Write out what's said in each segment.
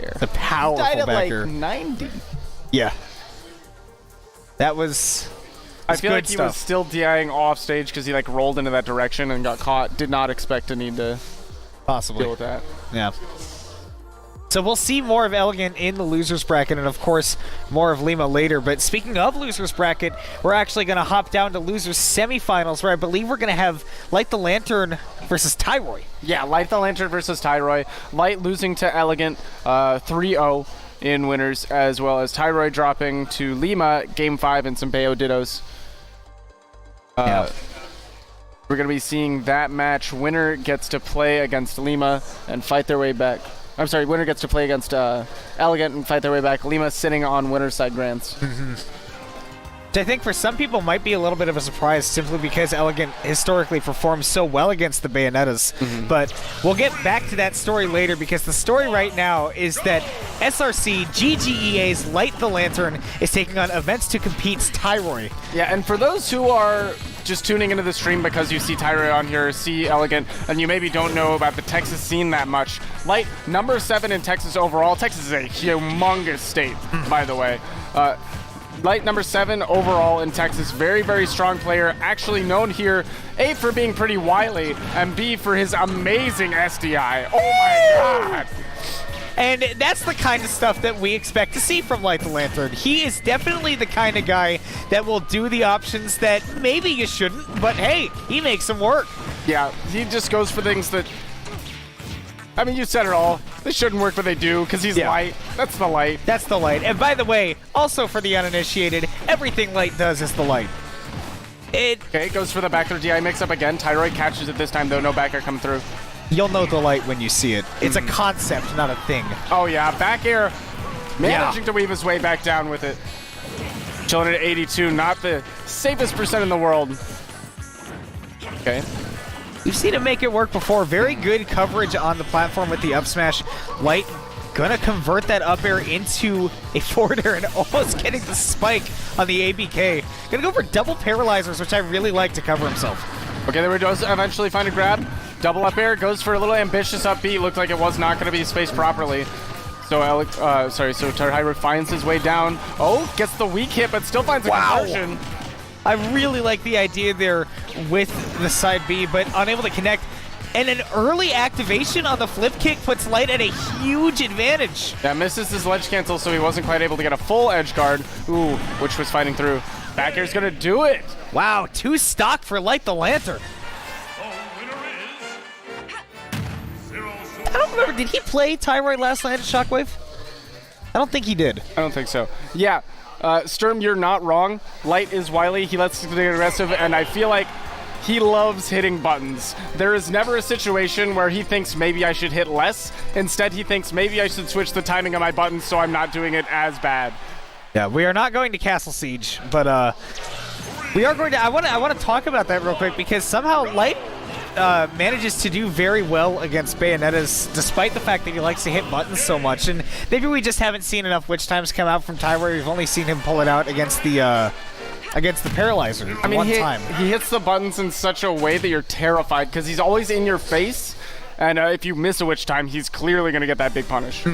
air. The powerful died at back air. like 90. Yeah. That was I feel like good he stuff. was still DIing off stage because he like rolled into that direction and got caught. Did not expect to need to Possibly. deal with that. Yeah. So we'll see more of Elegant in the losers bracket, and of course more of Lima later. But speaking of losers bracket, we're actually going to hop down to losers semifinals, where I believe we're going to have Light the Lantern versus Tyroy. Yeah, Light the Lantern versus Tyroy. Light losing to Elegant 3-0 in winners, as well as Tyroy dropping to Lima Game 5 and some Bayo dittos. Yeah. We're going to be seeing that match. Winner gets to play against Lima and fight their way back. I'm sorry, winner gets to play against Elegant and fight their way back. Lima sitting on winner's side grants. Which I think for some people might be a little bit of a surprise, simply because Elegant historically performs so well against the Bayonettas. But we'll get back to that story later, because the story right now is that SRC GGEA's Light the Lantern is taking on Events to Compete's Tyroy. Yeah, and for those who are just tuning into the stream because you see Tyroy on here, see Elegant, and you maybe don't know about the Texas scene that much, Light, number 7 in Texas overall. Texas is a humongous state, by the way. Light, number 7 overall in Texas. Very, very strong player. Actually known here, A, for being pretty wily, and B, for his amazing SDI. Oh my god! And that's the kind of stuff that we expect to see from Light the Lantern. He is definitely the kind of guy that will do the options that maybe you shouldn't, but hey, he makes them work. Yeah, he just goes for things that... I mean, you said it all. They shouldn't work, but they do, because he's Light. That's the Light. That's the Light. And by the way, also for the uninitiated, everything Light does is the Light. Okay, goes for the back throw DI mix-up again. Tyroy catches it this time, though. No back air coming through. You'll know the Light when you see it. It's a concept, not a thing. Oh, yeah. Back air. Managing to weave his way back down with it. Chilling at 82. Not the safest percent in the world. Okay. We've seen him make it work before. Very good coverage on the platform with the up smash. Light gonna convert that up air into a forward air and almost getting the spike on the ABK. Gonna go for double paralyzers, which I really like to cover himself. Okay, there he does eventually find a grab. Double up air, goes for a little ambitious up B. Looked like it was not going to be spaced properly. So Tyroy finds his way down. Oh, gets the weak hit, but still finds a conversion. I really like the idea there with the side B, but unable to connect. And an early activation on the flip kick puts Light at a huge advantage. Yeah, misses his ledge cancel, so he wasn't quite able to get a full edge guard. Ooh, which was fighting through. Back air's going to do it. Wow, 2 stock for Light the Lantern. I don't remember, did he play Tyroy last night at Shockwave? I don't think he did. I don't think so. Yeah, Sturm, you're not wrong. Light is wily, he lets it get aggressive, and I feel like he loves hitting buttons. There is never a situation where he thinks maybe I should hit less. Instead, he thinks maybe I should switch the timing of my buttons so I'm not doing it as bad. Yeah, we are not going to Castle Siege, but we are going to. I want to talk about that real quick, because somehow Light manages to do very well against Bayonettas, despite the fact that he likes to hit buttons so much. And maybe we just haven't seen enough witch times come out from Tyroy. We've only seen him pull it out against the paralyzer. I mean, one time. He hits the buttons in such a way that you're terrified, because he's always in your face, and if you miss a witch time, he's clearly going to get that big punish.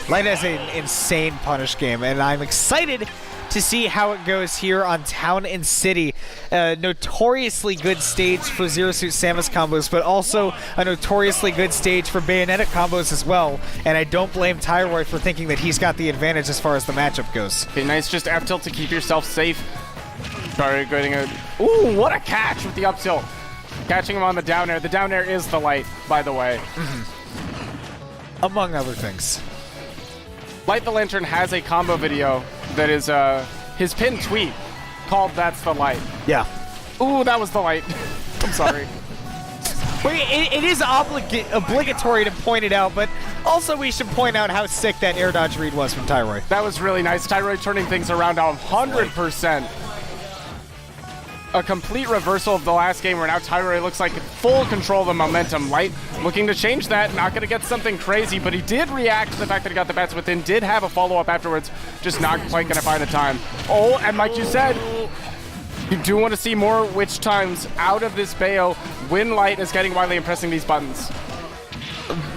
Light has an insane punish game, and I'm excited to see how it goes here on Town and City. A notoriously good stage for Zero Suit Samus combos, but also a notoriously good stage for Bayonetta combos as well. And I don't blame Tyroy for thinking that he's got the advantage as far as the matchup goes. Okay, nice just F tilt to keep yourself safe. Sorry, getting a... Ooh, what a catch with the up tilt. Catching him on the down air. The down air is the Light, by the way. Among other things. Light the Lantern has a combo video that is his pinned tweet called That's the Light. Yeah. Ooh, that was the Light. I'm sorry. It is obligatory to point it out, but also we should point out how sick that air dodge read was from Tyroy. That was really nice. Tyroy turning things around 100%. A complete reversal of the last game where now Tyroy looks like full control of the momentum. Light looking to change that, not going to get something crazy, but he did react to the fact that he got the bats within, did have a follow-up afterwards, just not quite going to find the time. Oh, and like you said, you do want to see more witch times out of this Bayo when Light is getting wily and pressing these buttons.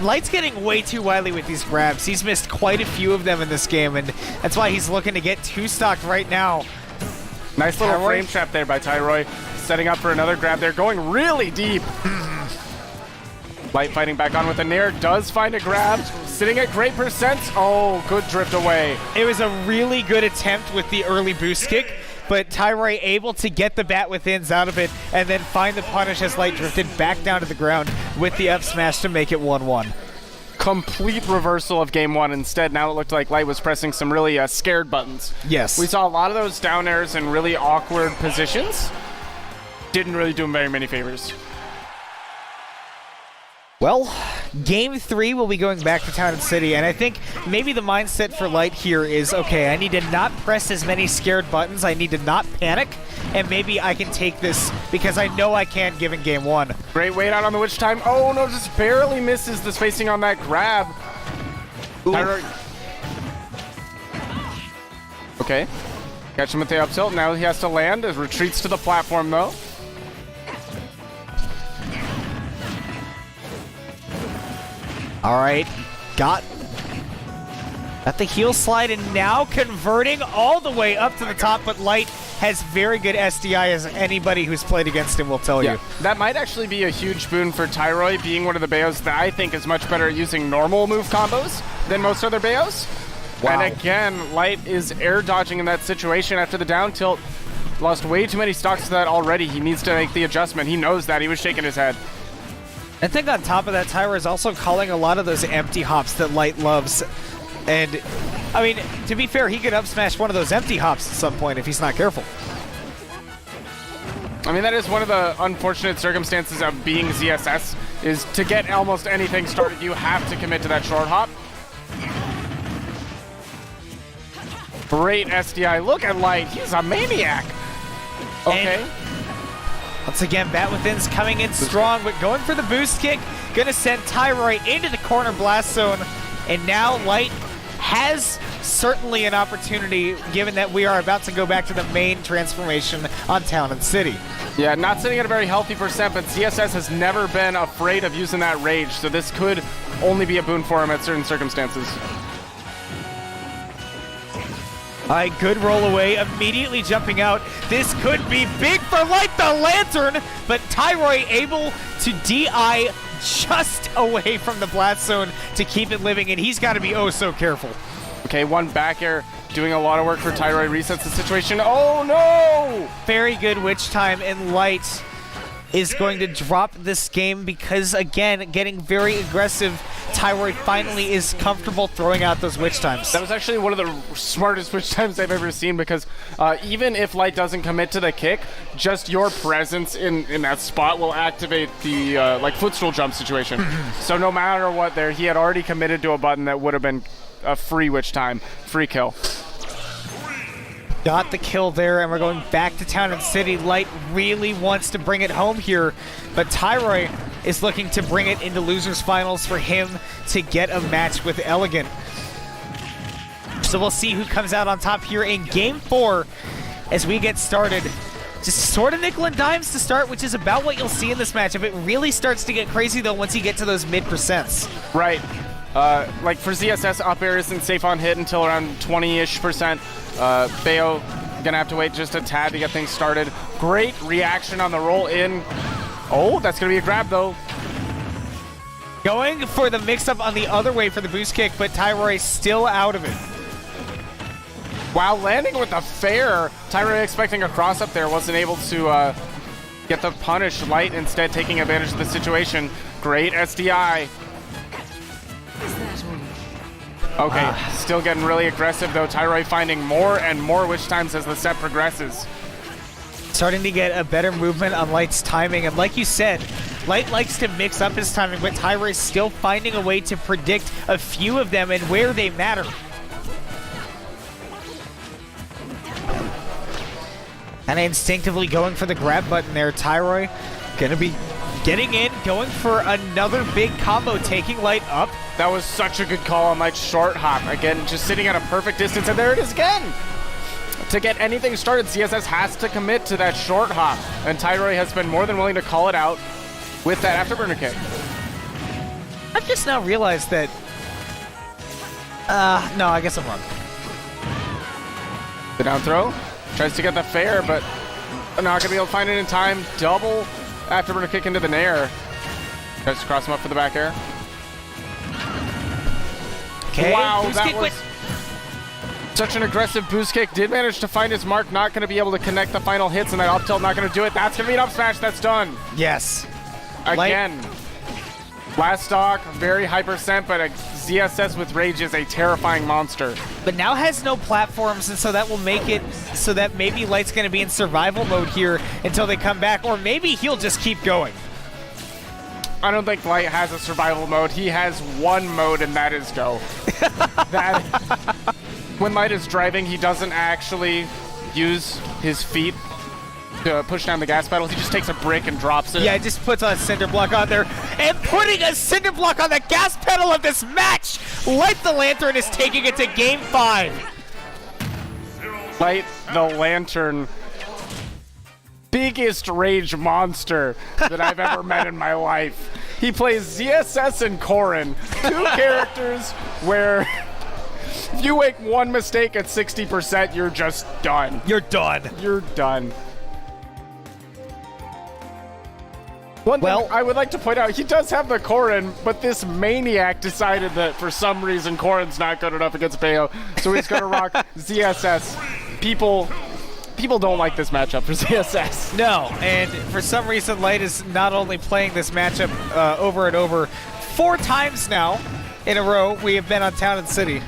Light's getting way too wily with these grabs. He's missed quite a few of them in this game, and that's why he's looking to get two-stocked right now. Nice little Tyroy. frame trap there by Tyroy. Setting up for another grab there, going really deep. Light fighting back on with a nair, does find a grab. Sitting at great percents. Oh, good drift away. It was a really good attempt with the early boost kick, but Tyroy able to get the bat withins out of it and then find the punish as Light drifted back down to the ground with the up smash to make it 1-1. Complete reversal of game one. Instead, now it looked like Light was pressing some really scared buttons. Yes. We saw a lot of those down airs in really awkward positions. Didn't really do him very many favors. Well, game 3 will be going back to Town and City, and I think maybe the mindset for Light here is, okay, I need to not press as many scared buttons, I need to not panic, and maybe I can take this because I know I can given game 1. Great wait out on the witch time. Oh no, just barely misses the spacing on that grab. Tyroy. Okay. Catch him with the up tilt. Now he has to land. It retreats to the platform though. All right, got the heel slide and now converting all the way up to the top, but Light has very good SDI, as anybody who's played against him will tell you. That might actually be a huge boon for Tyroy, being one of the Bayos that I think is much better at using normal move combos than most other Bayos. Wow. And again, Light is air dodging in that situation after the down tilt. Lost way too many stocks to that already. He needs to make the adjustment. He knows that. He was shaking his head. I think on top of that, Tyroy is also calling a lot of those empty hops that Light loves. And, I mean, to be fair, he could up smash one of those empty hops at some point if he's not careful. I mean, that is one of the unfortunate circumstances of being ZSS, is to get almost anything started, you have to commit to that short hop. Great SDI. Look at Light. He's a maniac. Okay. And once again, bat within's coming in strong, but going for the boost kick, gonna send Tyroy into the corner blast zone, and now Light has certainly an opportunity, given that we are about to go back to the main transformation on Town and City. Yeah, not sitting at a very healthy percent, but ZSS has never been afraid of using that rage, so this could only be a boon for him at certain circumstances. A good roll away, immediately jumping out. This could be big for Light the Lantern, but Tyroy able to DI just away from the blast zone to keep it living, and he's got to be oh so careful. Okay, one back air doing a lot of work for Tyroy, resets the situation. Oh no! Very good witch time, and Light is going to drop this game because, again, getting very aggressive. Tyroy finally is comfortable throwing out those witch times. That was actually one of the smartest witch times I've ever seen, because even if Light doesn't commit to the kick, just your presence in that spot will activate the like footstool jump situation. So no matter what there, he had already committed to a button that would have been a free witch time, free kill. Got the kill there, and we're going back to Town and City. Light really wants to bring it home here, but Tyroy is looking to bring it into losers finals for him to get a match with Elegant. So we'll see who comes out on top here in game 4 as we get started. Just sort of nickel and dimes to start, which is about what you'll see in this matchup. It really starts to get crazy though once you get to those mid percents. Right. Like for ZSS, up air isn't safe on hit until around 20-ish%. Bayo gonna have to wait just a tad to get things started. Great reaction on the roll in. Oh, that's gonna be a grab though. Going for the mix-up on the other way for the boost kick, but Tyroy still out of it. Wow, landing with a fair. Tyroy expecting a cross up there, wasn't able to get the punish. Light instead taking advantage of the situation. Great SDI. Okay, still getting really aggressive though. Tyroy finding more and more witch times as the set progresses. Starting to get a better movement on Light's timing, and like you said, Light likes to mix up his timing, but Tyroy's still finding a way to predict a few of them and where they matter. And instinctively going for the grab button there. Tyroy gonna be getting in, going for another big combo, taking Light up. That was such a good call on Light's short hop. Again, just sitting at a perfect distance, and there it is again! To get anything started, ZSS has to commit to that short hop, and Tyroy has been more than willing to call it out with that afterburner kick. I've just now realized that... no, I guess I'm wrong. The down throw. Tries to get the fair, but not going to be able to find it in time. Double afterburner kick into the nair. Tries to cross him up for the back air. Okay, wow, boost that kick was such an aggressive boost kick. Did manage to find his mark. Not going to be able to connect the final hits, and that up tilt not going to do it. That's going to be an up smash. That's done. Yes. Again. Last stock, very high percent, but a ZSS with Rage is a terrifying monster. But now has no platforms, and so that will make it so that maybe Light's going to be in survival mode here until they come back, or maybe he'll just keep going. I don't think Light has a survival mode. He has one mode, and that is go. When Light is driving, he doesn't actually use his feet to push down the gas pedal. He just takes a brick and drops it. Yeah, just puts a cinder block on there. And putting a cinder block on the gas pedal of this match! Light the Lantern is taking it to Game 5. Light the Lantern. Biggest rage monster that I've ever met in my life. He plays ZSS and Corrin, two characters where if you make one mistake at 60%, you're just done. You're done. You're done. One thing I would like to point out, he does have the Corrin, but this maniac decided that for some reason Corrin's not good enough against Bayo, so he's gonna rock ZSS. People don't like this matchup for ZSS. No, and for some reason Light is not only playing this matchup over and over 4 times now in a row. We have been on Town and City.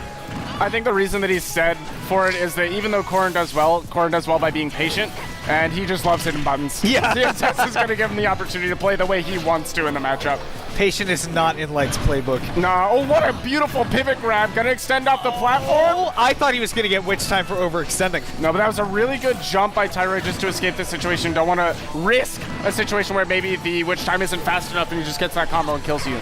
I think the reason that he's said for it is that even though Corrin does well by being patient, and he just loves hitting buttons. Yeah. ZSS is going to give him the opportunity to play the way he wants to in the matchup. Patient is not in Light's playbook. No, oh, what a beautiful pivot grab. Going to extend off the platform. Oh, I thought he was going to get witch time for overextending. No, but that was a really good jump by Tyroy just to escape this situation. Don't want to risk a situation where maybe the witch time isn't fast enough and he just gets that combo and kills you.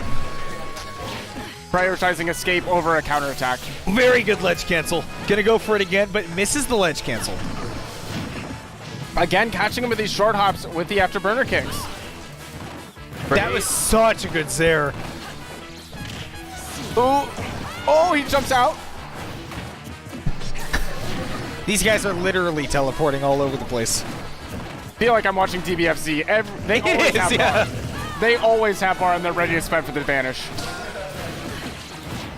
Prioritizing escape over a counterattack. Very good ledge cancel. Gonna go for it again, but misses the ledge cancel. Again, catching him with these short hops with the afterburner kicks. That was such a good Zair. Oh, he jumps out. These guys are literally teleporting all over the place. I feel like I'm watching DBFZ. They always have bar. They always have bar and they're ready to spend for the vanish.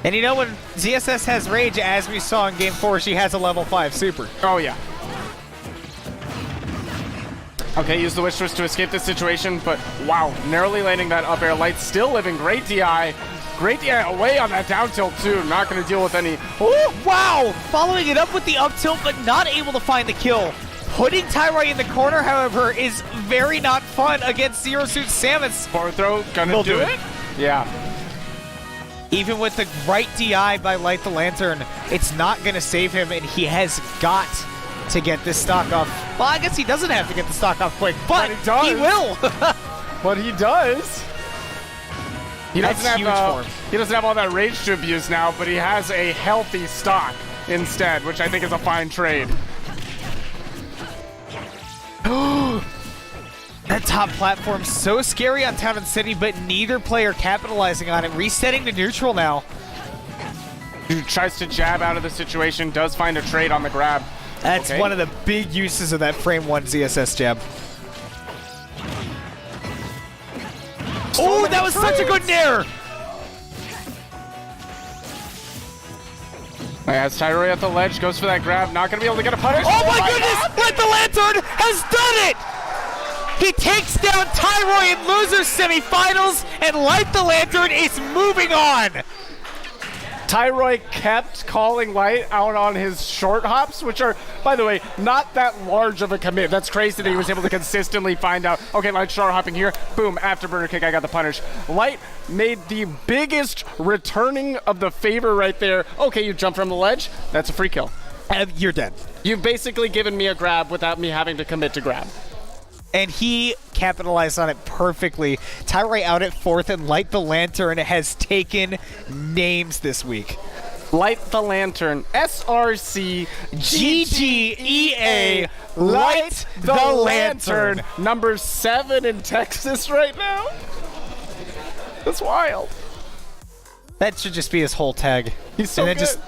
And you know when ZSS has Rage, as we saw in Game 4, she has a level 5 super. Oh, yeah. Okay, use the Witch Twist to escape this situation, but wow, narrowly landing that up air. Light still living. Great DI. Great DI away on that down tilt, too. Not going to deal with any... Oh, wow! Following it up with the up tilt, but not able to find the kill. Putting Tyroy in the corner, however, is very not fun against Zero Suit Samus. Forward throw, gonna do it? Yeah. Even with the right DI by Light the Lantern, it's not going to save him, and he has got to get this stock off. Well, I guess he doesn't have to get the stock off quick, but he will. But he does. He doesn't have all that rage to abuse now, but he has a healthy stock instead, which I think is a fine trade. That top platform so scary on Town and City, but neither player capitalizing on it. Resetting to neutral now. He tries to jab out of the situation, does find a trade on the grab. That's one of the big uses of that frame 1 ZSS jab. Oh, that was such a good nair! As Tyroy at the ledge, goes for that grab, not going to be able to get a punish. Oh my goodness! Light the Lantern has done it! He takes down Tyroy in losers semifinals, and Light the Lantern is moving on! Tyroy kept calling Light out on his short hops, which are, by the way, not that large of a commit. That's crazy that he was able to consistently find out, okay, Light short hopping here, boom, afterburner kick, I got the punish. Light made the biggest returning of the favor right there. Okay, you jump from the ledge, that's a free kill. You're dead. You've basically given me a grab without me having to commit to grab. And he capitalized on it perfectly. Tyroy out at 4th, and Light the Lantern has taken names this week. Light the Lantern, SRC, GGEA, Light the Lantern. Number 7 in Texas right now. That's wild. That should just be his whole tag. He's so and then good. just